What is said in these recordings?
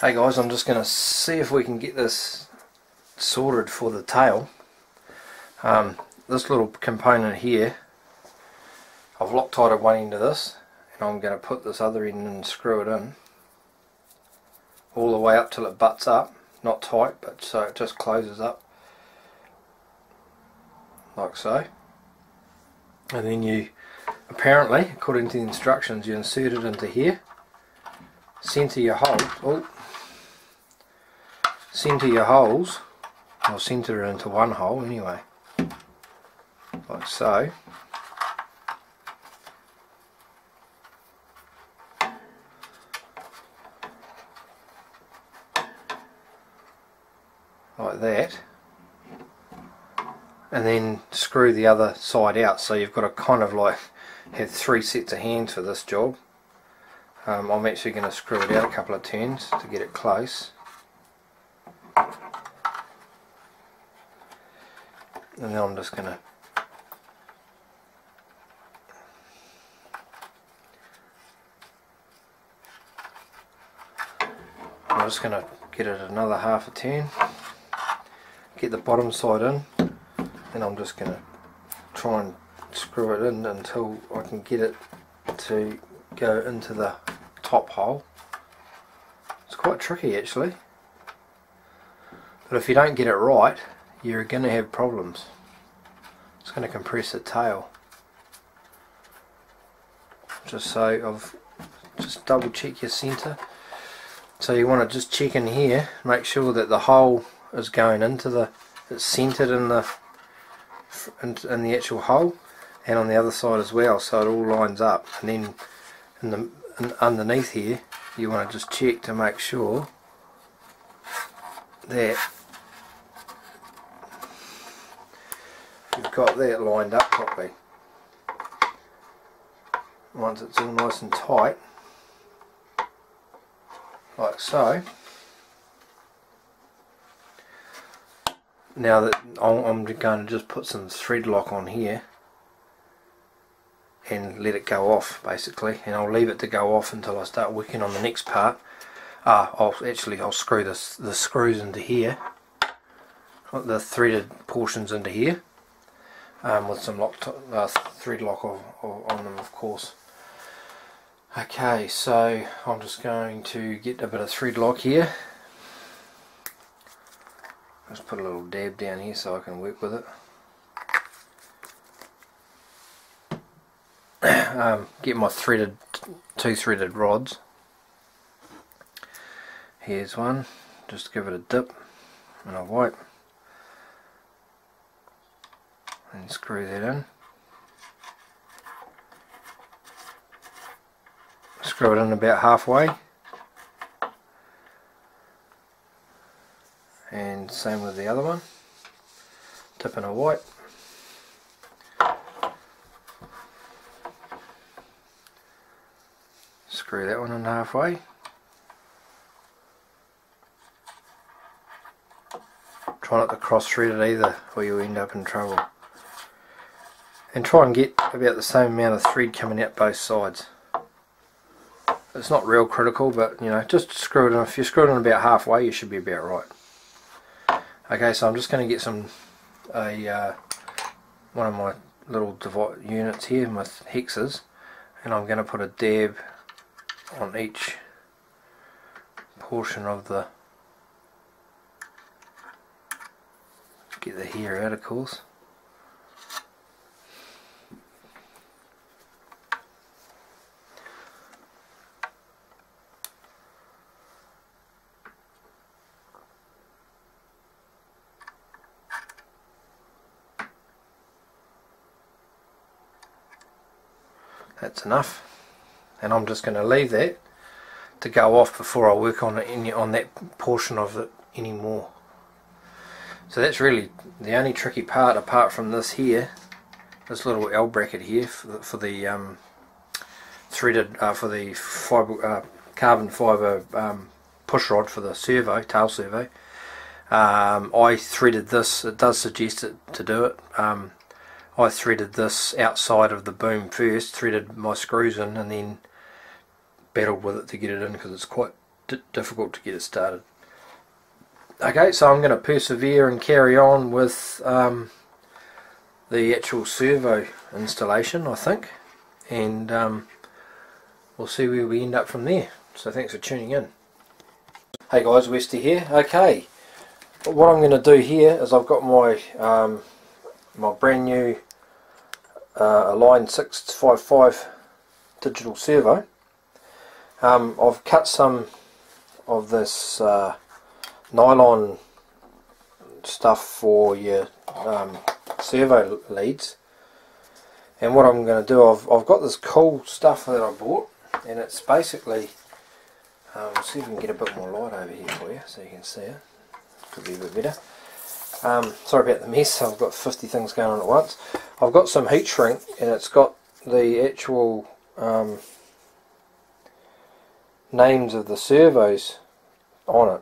Hey guys, I'm just going to see if we can get this sorted for the tail. This little component here, I've Loctited one end of this, and I'm going to put this other end and screw it in all the way up till it butts up, not tight, but so it just closes up like so. And then you, apparently according to the instructions, you insert it into here, centre your holes, centre your holes, or centre it into one hole anyway, like so. Like that, and then screw the other side out, so you've got to kind of like have 3 sets of hands for this job. I'm actually going to screw it out a couple of turns to get it close, and then I'm just going to get it another half a turn, get the bottom side in, and I'm just going to try and screw it in until I can get it to go into the top hole. It's quite tricky actually, but if you don't get it right, you're going to have problems. It's going to compress the tail. Just so just double check your centre. So you want to just check in here, make sure that the hole is going into the, it's centered in the actual hole, and on the other side as well, so it all lines up. And then underneath here, you want to just check to make sure that you've got that lined up properly. Once it's all nice and tight, like so. Now that I'm going to just put some thread lock on here and let it go off basically, and I'll leave it to go off until I start working on the next part. I'll screw the screws into here, the threaded portions into here, with some thread lock on them, of course. Okay, so I'm just going to get a bit of thread lock here. Just put a little dab down here so I can work with it. Get my two threaded rods. Here's one. Just give it a dip and a wipe, and screw that in. Screw it in about halfway, and same with the other one. Dip and a wipe. Screw that one in halfway. Try not to cross thread it either, or you'll end up in trouble. And try and get about the same amount of thread coming out both sides. It's not real critical, but you know, just screw it in. If you screw it in about halfway, you should be about right. Okay, so I'm just going to get one of my little units here with hexes, and I'm going to put a dab on each portion of the, get the hair out of course. That's enough, and I'm just going to leave that to go off before I work on that portion of it anymore. So that's really the only tricky part, apart from this here, this little L bracket here for the threaded for the carbon fibre push rod for the servo, tail servo. I threaded this. It does suggest it to do it. I threaded this outside of the boom first, threaded my screws in, and then battled with it to get it in because it's quite difficult to get it started. Okay, so I'm going to persevere and carry on with the actual servo installation, I think, and we'll see where we end up from there. So thanks for tuning in. Hey guys, Westy here. Okay, what I'm going to do here is I've got my my brand new Align 655 digital servo. I've cut some of this nylon stuff for your servo leads, and what I'm going to do, I've got this cool stuff that I bought, and it's basically see if we can get a bit more light over here for you so you can see it. Could be a bit better. Sorry about the mess, I've got 50 things going on at once. I've got some heat shrink, and it's got the actual names of the servos on it,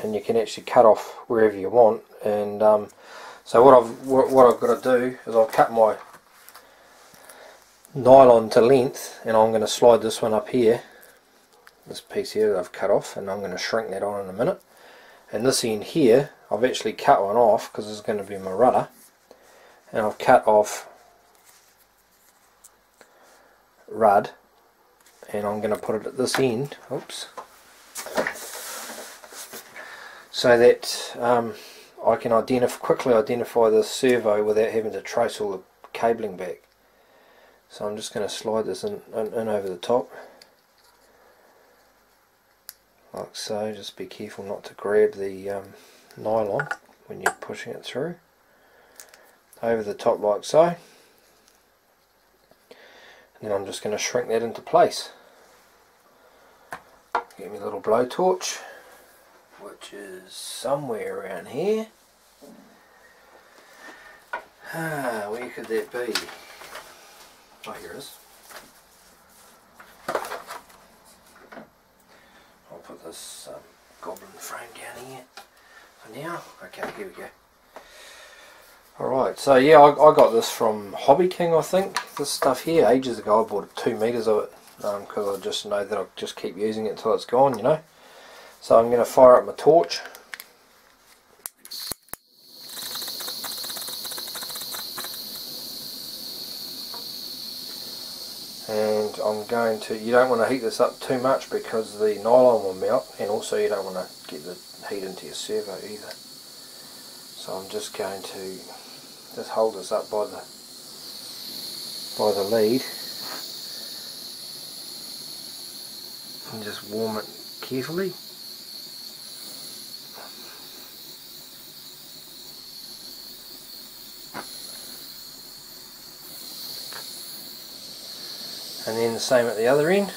and you can actually cut off wherever you want. And so what I've got to do is I'll cut my nylon to length, and I'm going to slide this one up here, this piece here that I've cut off, and I'm going to shrink that on in a minute. And this end here, I've actually cut one off because it's going to be my rudder, and I've cut off rud, and I'm going to put it at this end, oops, so that I can quickly identify the servo without having to trace all the cabling back. So I'm just going to slide this in over the top, like so. Just be careful not to grab the nylon when you're pushing it through. Over the top like so. And then I'm just going to shrink that into place. Get me a little blowtorch, which is somewhere around here. Where could that be? Oh, here it is. I'll put this Goblin frame down here for now. Okay, here we go. Alright, so yeah, I got this from Hobby King, I think. This stuff here, ages ago. I bought 2 meters of it because I just know that I'll just keep using it until it's gone, you know. So I'm going to fire up my torch. And I'm going to, you don't want to heat this up too much because the nylon will melt, and also you don't want to get the heat into your servo either. So I'm just going to just hold this up by the lead and just warm it carefully. And then the same at the other end.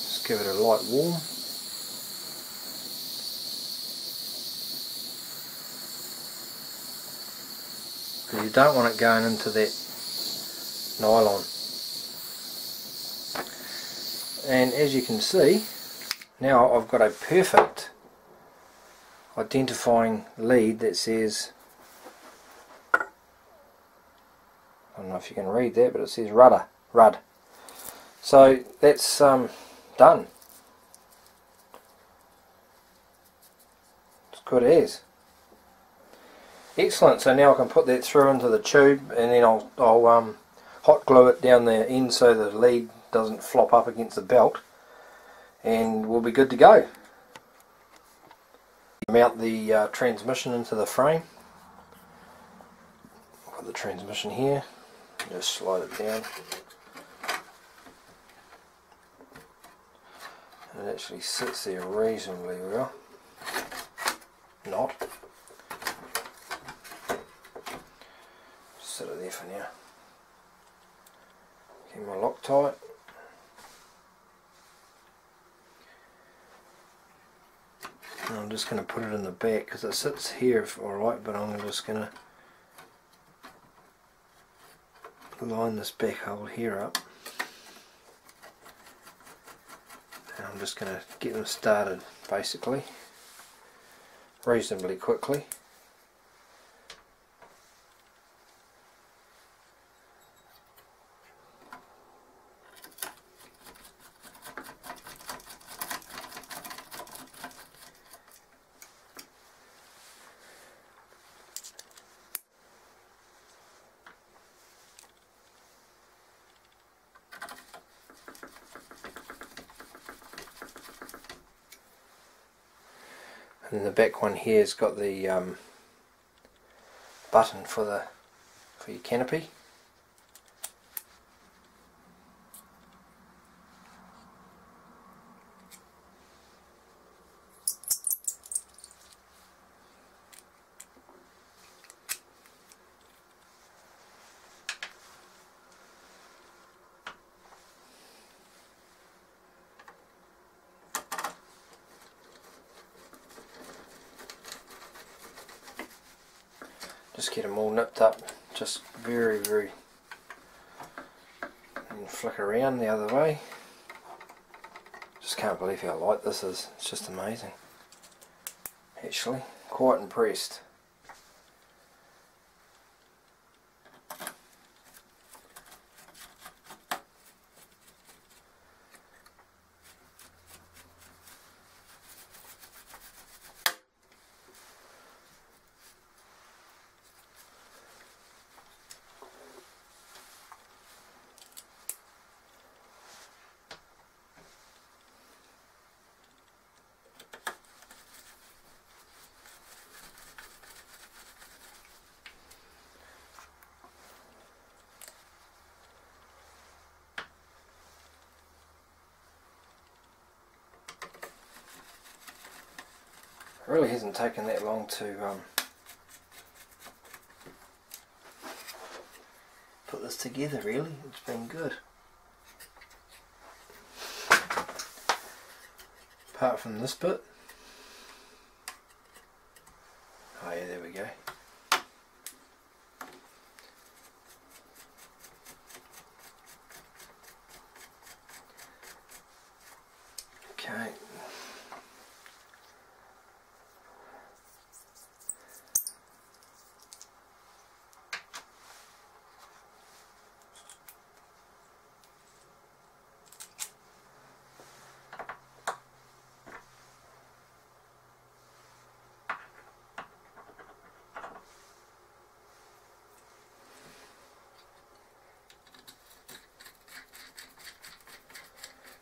Just give it a light warm. Because you don't want it going into that nylon. And as you can see, now I've got a perfect identifying lead that says, I don't know if you can read that, but it says rud. So that's done. It's good as. Excellent. So now I can put that through into the tube, and then I'll hot glue it down the end so the lead doesn't flop up against the belt, and we'll be good to go. Mount the transmission into the frame. Put the transmission here. Just slide it down, and it actually sits there reasonably well. Not. Sit it there for now. Keep my Loctite. And I'm just going to put it in the back because it sits here alright, but I'm just going to line this back hole here up, and I'm just going to get them started basically reasonably quickly. And the back one here has got the button for your canopy. Just get them all nipped up, just very, and flick around the other way. Just can't believe how light this is. It's just amazing. Actually, quite impressed. It really hasn't taken that long to put this together, really. It's been good. Apart from this bit. Oh yeah, there we go. Okay.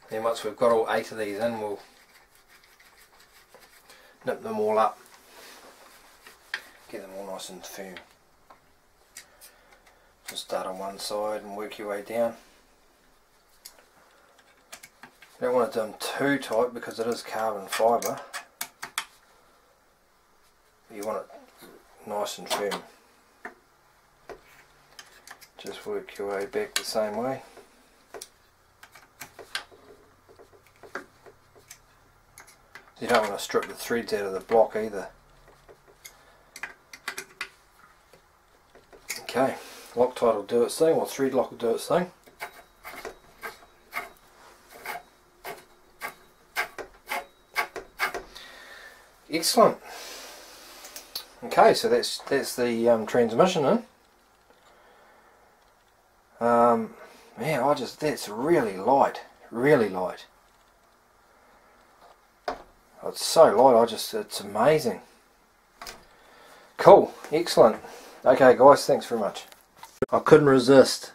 Then once we've got all 8 of these in, we'll nip them all up, get them all nice and firm. Just start on one side and work your way down. You don't want to do them too tight because it is carbon fibre. You want it nice and firm. Just work your way back the same way. You don't want to strip the threads out of the block either. Okay, Loctite will do its thing, or thread lock will do its thing. Excellent. Okay, so that's the transmission in. Yeah, that's really light, really light. It's so light, it's amazing. Cool, excellent. Okay guys, thanks very much. I couldn't resist.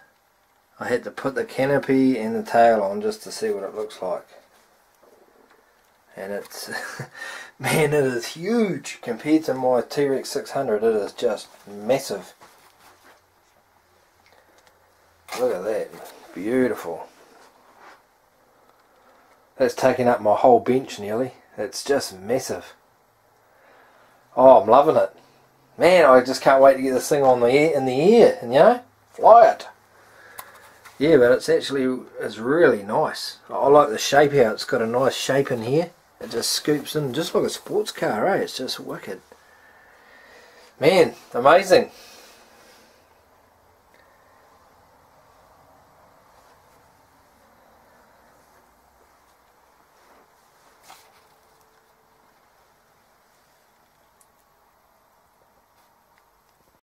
I had to put the canopy and the tail on just to see what it looks like. And it's, man, it is huge compared to my T-Rex 600. It is just massive. Look at that, beautiful. That's taking up my whole bench nearly. It's just massive. Oh, I'm loving it. Man, I just can't wait to get this thing on the air, in the air, and you know, fly it. Yeah, but it's really nice. I like the shape how it's got a nice shape in here. It just scoops in, just like a sports car, eh? It's just wicked. Man, amazing.